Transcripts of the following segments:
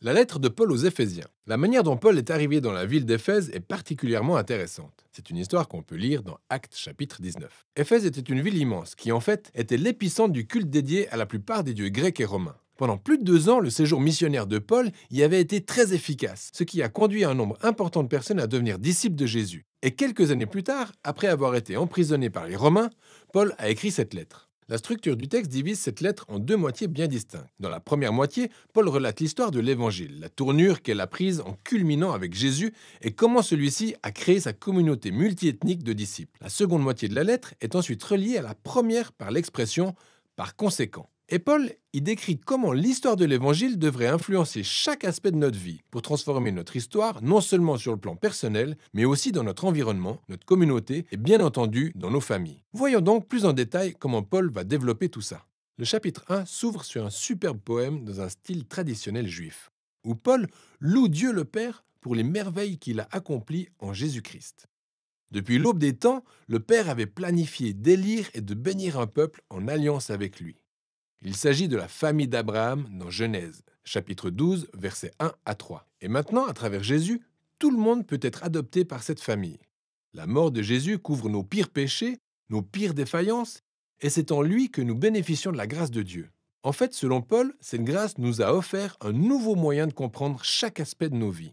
La lettre de Paul aux Éphésiens. La manière dont Paul est arrivé dans la ville d'Éphèse est particulièrement intéressante. C'est une histoire qu'on peut lire dans Actes chapitre 19. Éphèse était une ville immense qui en fait était l'épicentre du culte dédié à la plupart des dieux grecs et romains. Pendant plus de 2 ans, le séjour missionnaire de Paul y avait été très efficace, ce qui a conduit un nombre important de personnes à devenir disciples de Jésus. Et quelques années plus tard, après avoir été emprisonné par les Romains, Paul a écrit cette lettre. La structure du texte divise cette lettre en 2 moitiés bien distinctes. Dans la première moitié, Paul relate l'histoire de l'Évangile, la tournure qu'elle a prise en culminant avec Jésus et comment celui-ci a créé sa communauté multiethnique de disciples. La seconde moitié de la lettre est ensuite reliée à la première par l'expression « par conséquent ». Et Paul y décrit comment l'histoire de l'Évangile devrait influencer chaque aspect de notre vie pour transformer notre histoire non seulement sur le plan personnel, mais aussi dans notre environnement, notre communauté et bien entendu dans nos familles. Voyons donc plus en détail comment Paul va développer tout ça. Le chapitre 1 s'ouvre sur un superbe poème dans un style traditionnel juif, où Paul loue Dieu le Père pour les merveilles qu'il a accomplies en Jésus-Christ. Depuis l'aube des temps, le Père avait planifié d'élire et de bénir un peuple en alliance avec lui. Il s'agit de la famille d'Abraham dans Genèse, chapitre 12, versets 1 à 3. Et maintenant, à travers Jésus, tout le monde peut être adopté par cette famille. La mort de Jésus couvre nos pires péchés, nos pires défaillances, et c'est en lui que nous bénéficions de la grâce de Dieu. En fait, selon Paul, cette grâce nous a offert un nouveau moyen de comprendre chaque aspect de nos vies.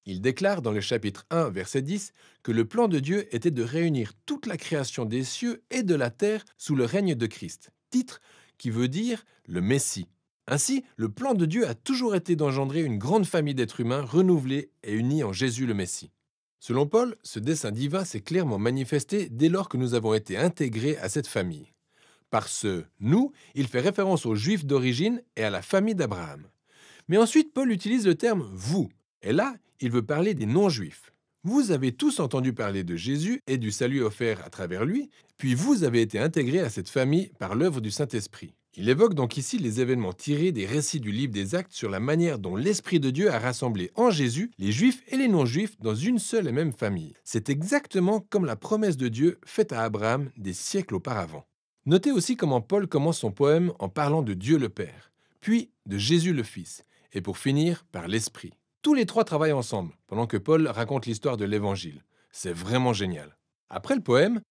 Il déclare dans le chapitre 1, verset 10, que le plan de Dieu était de réunir toute la création des cieux et de la terre sous le règne de Christ. Titre qui veut dire le Messie. Ainsi, le plan de Dieu a toujours été d'engendrer une grande famille d'êtres humains renouvelés et unis en Jésus le Messie. Selon Paul, ce dessein divin s'est clairement manifesté dès lors que nous avons été intégrés à cette famille. Par ce « nous », il fait référence aux Juifs d'origine et à la famille d'Abraham. Mais ensuite, Paul utilise le terme « vous », et là, il veut parler des non-juifs. Vous avez tous entendu parler de Jésus et du salut offert à travers lui, puis vous avez été intégrés à cette famille par l'œuvre du Saint-Esprit. Il évoque donc ici les événements tirés des récits du livre des Actes sur la manière dont l'Esprit de Dieu a rassemblé en Jésus les Juifs et les non-Juifs dans une seule et même famille. C'est exactement comme la promesse de Dieu faite à Abraham des siècles auparavant. Notez aussi comment Paul commence son poème en parlant de Dieu le Père, puis de Jésus le Fils, et pour finir par l'Esprit. Tous les trois travaillent ensemble, pendant que Paul raconte l'histoire de l'Évangile. C'est vraiment génial. Après le poème,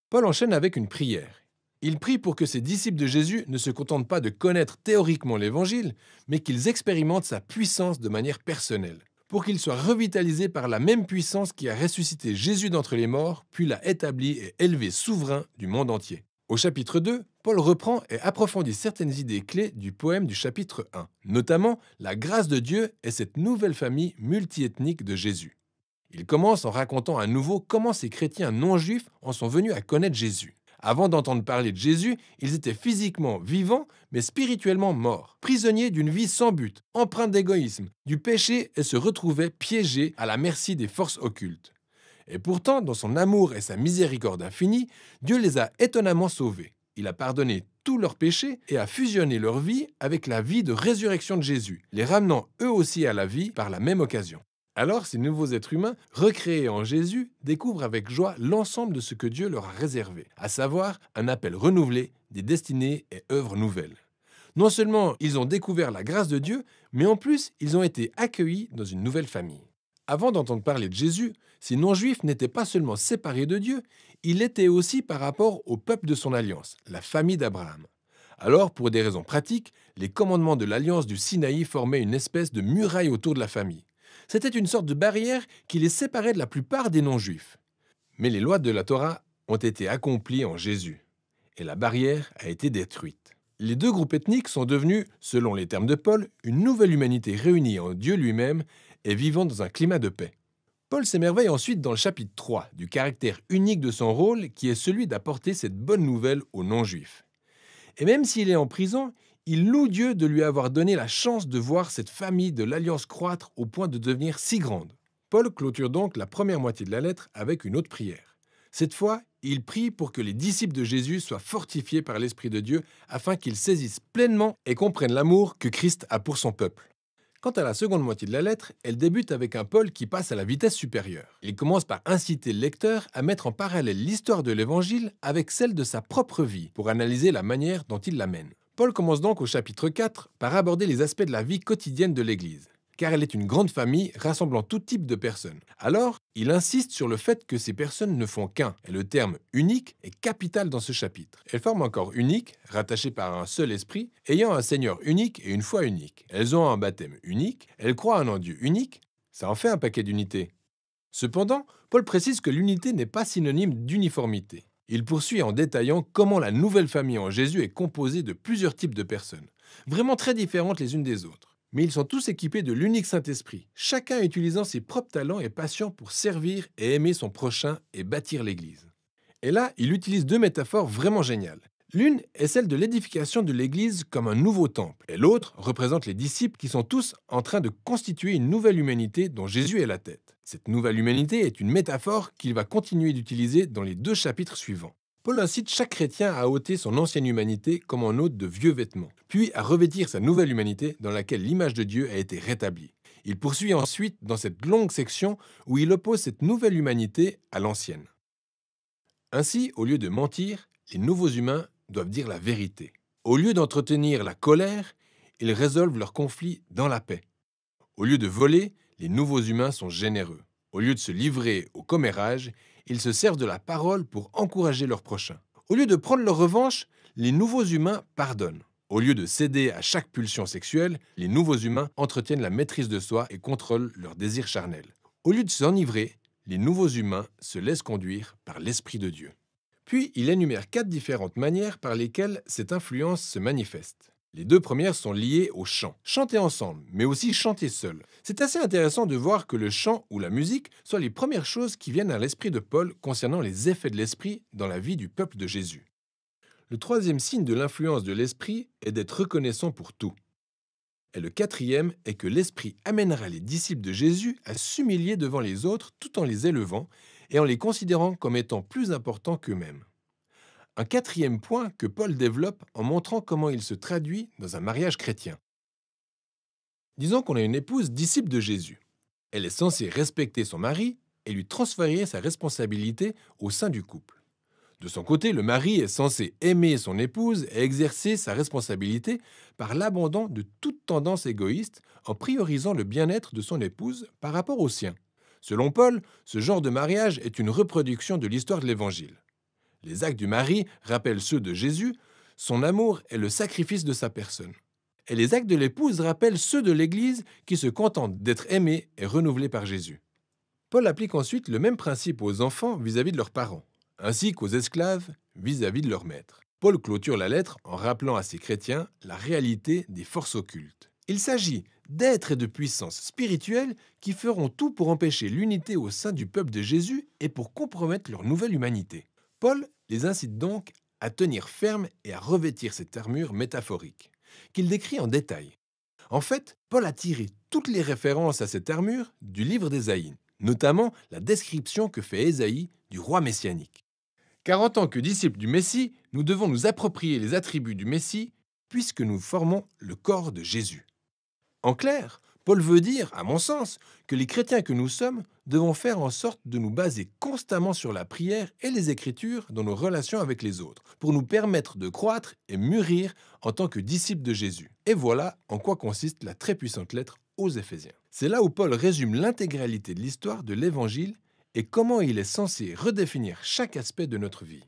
Paul enchaîne avec une prière. Il prie pour que ses disciples de Jésus ne se contentent pas de connaître théoriquement l'Évangile, mais qu'ils expérimentent sa puissance de manière personnelle, pour qu'ils soient revitalisés par la même puissance qui a ressuscité Jésus d'entre les morts, puis l'a établi et élevé souverain du monde entier. Au chapitre 2, Paul reprend et approfondit certaines idées clés du poème du chapitre 1, notamment la grâce de Dieu et cette nouvelle famille multiethnique de Jésus. Il commence en racontant à nouveau comment ces chrétiens non-juifs en sont venus à connaître Jésus. Avant d'entendre parler de Jésus, ils étaient physiquement vivants, mais spirituellement morts, prisonniers d'une vie sans but, empreints d'égoïsme, du péché et se retrouvaient piégés à la merci des forces occultes. Et pourtant, dans son amour et sa miséricorde infinie, Dieu les a étonnamment sauvés. Il a pardonné tous leurs péchés et a fusionné leur vie avec la vie de résurrection de Jésus, les ramenant eux aussi à la vie par la même occasion. Alors, ces nouveaux êtres humains, recréés en Jésus, découvrent avec joie l'ensemble de ce que Dieu leur a réservé, à savoir un appel renouvelé, des destinées et œuvres nouvelles. Non seulement ils ont découvert la grâce de Dieu, mais en plus, ils ont été accueillis dans une nouvelle famille. Avant d'entendre parler de Jésus, ces non-juifs n'étaient pas seulement séparés de Dieu, ils l'étaient aussi par rapport au peuple de son alliance, la famille d'Abraham. Alors, pour des raisons pratiques, les commandements de l'alliance du Sinaï formaient une espèce de muraille autour de la famille. C'était une sorte de barrière qui les séparait de la plupart des non-juifs. Mais les lois de la Torah ont été accomplies en Jésus, et la barrière a été détruite. Les deux groupes ethniques sont devenus, selon les termes de Paul, une nouvelle humanité réunie en Dieu lui-même et vivant dans un climat de paix. Paul s'émerveille ensuite dans le chapitre 3 du caractère unique de son rôle qui est celui d'apporter cette bonne nouvelle aux non-juifs. Et même s'il est en prison, il loue Dieu de lui avoir donné la chance de voir cette famille de l'Alliance croître au point de devenir si grande. Paul clôture donc la première moitié de la lettre avec une autre prière. Cette fois, il prie pour que les disciples de Jésus soient fortifiés par l'Esprit de Dieu afin qu'ils saisissent pleinement et comprennent l'amour que Christ a pour son peuple. Quant à la seconde moitié de la lettre, elle débute avec un Paul qui passe à la vitesse supérieure. Il commence par inciter le lecteur à mettre en parallèle l'histoire de l'Évangile avec celle de sa propre vie pour analyser la manière dont il la mène. Paul commence donc au chapitre 4 par aborder les aspects de la vie quotidienne de l'Église. car elle est une grande famille rassemblant tout type de personnes. Alors, il insiste sur le fait que ces personnes ne font qu'un, et le terme unique est capital dans ce chapitre. Elles forment un corps unique, rattaché par un seul esprit, ayant un Seigneur unique et une foi unique. Elles ont un baptême unique, elles croient en un Dieu unique, ça en fait un paquet d'unités. Cependant, Paul précise que l'unité n'est pas synonyme d'uniformité. Il poursuit en détaillant comment la nouvelle famille en Jésus est composée de plusieurs types de personnes, vraiment très différentes les unes des autres. Mais ils sont tous équipés de l'unique Saint-Esprit, chacun utilisant ses propres talents et passions pour servir et aimer son prochain et bâtir l'Église. Et là, il utilise deux métaphores vraiment géniales. L'une est celle de l'édification de l'Église comme un nouveau temple, et l'autre représente les disciples qui sont tous en train de constituer une nouvelle humanité dont Jésus est la tête. Cette nouvelle humanité est une métaphore qu'il va continuer d'utiliser dans les 2 chapitres suivants. Paul incite chaque chrétien à ôter son ancienne humanité comme un hôte de vieux vêtements, puis à revêtir sa nouvelle humanité dans laquelle l'image de Dieu a été rétablie. Il poursuit ensuite dans cette longue section où il oppose cette nouvelle humanité à l'ancienne. Ainsi, au lieu de mentir, les nouveaux humains doivent dire la vérité. Au lieu d'entretenir la colère, ils résolvent leurs conflits dans la paix. Au lieu de voler, les nouveaux humains sont généreux. Au lieu de se livrer au commérage, ils se servent de la parole pour encourager leurs prochains. Au lieu de prendre leur revanche, les nouveaux humains pardonnent. Au lieu de céder à chaque pulsion sexuelle, les nouveaux humains entretiennent la maîtrise de soi et contrôlent leurs désirs charnels. Au lieu de s'enivrer, les nouveaux humains se laissent conduire par l'Esprit de Dieu. Puis, il énumère 4 différentes manières par lesquelles cette influence se manifeste. Les 2 premières sont liées au chant. Chanter ensemble, mais aussi chanter seul. C'est assez intéressant de voir que le chant ou la musique sont les premières choses qui viennent à l'esprit de Paul concernant les effets de l'esprit dans la vie du peuple de Jésus. Le 3e signe de l'influence de l'esprit est d'être reconnaissant pour tout. Et le 4e est que l'esprit amènera les disciples de Jésus à s'humilier devant les autres tout en les élevant et en les considérant comme étant plus importants qu'eux-mêmes. Un 4e point que Paul développe en montrant comment il se traduit dans un mariage chrétien. Disons qu'on a une épouse disciple de Jésus. Elle est censée respecter son mari et lui transférer sa responsabilité au sein du couple. De son côté, le mari est censé aimer son épouse et exercer sa responsabilité par l'abandon de toute tendance égoïste en priorisant le bien-être de son épouse par rapport au sien. Selon Paul, ce genre de mariage est une reproduction de l'histoire de l'Évangile. Les actes du mari rappellent ceux de Jésus, son amour est le sacrifice de sa personne. Et les actes de l'épouse rappellent ceux de l'Église qui se contente d'être aimée et renouvelée par Jésus. Paul applique ensuite le même principe aux enfants vis-à-vis de leurs parents, ainsi qu'aux esclaves vis-à-vis de leurs maîtres. Paul clôture la lettre en rappelant à ses chrétiens la réalité des forces occultes. Il s'agit d'êtres et de puissances spirituelles qui feront tout pour empêcher l'unité au sein du peuple de Jésus et pour compromettre leur nouvelle humanité. Paul les incite donc à tenir ferme et à revêtir cette armure métaphorique, qu'il décrit en détail. En fait, Paul a tiré toutes les références à cette armure du livre d'Ésaïe, notamment la description que fait Ésaïe du roi messianique. Car en tant que disciples du Messie, nous devons nous approprier les attributs du Messie puisque nous formons le corps de Jésus. En clair, Paul veut dire, à mon sens, que les chrétiens que nous sommes devons faire en sorte de nous baser constamment sur la prière et les Écritures dans nos relations avec les autres, pour nous permettre de croître et mûrir en tant que disciples de Jésus. Et voilà en quoi consiste la très puissante lettre aux Éphésiens. C'est là où Paul résume l'intégralité de l'histoire de l'Évangile et comment il est censé redéfinir chaque aspect de notre vie.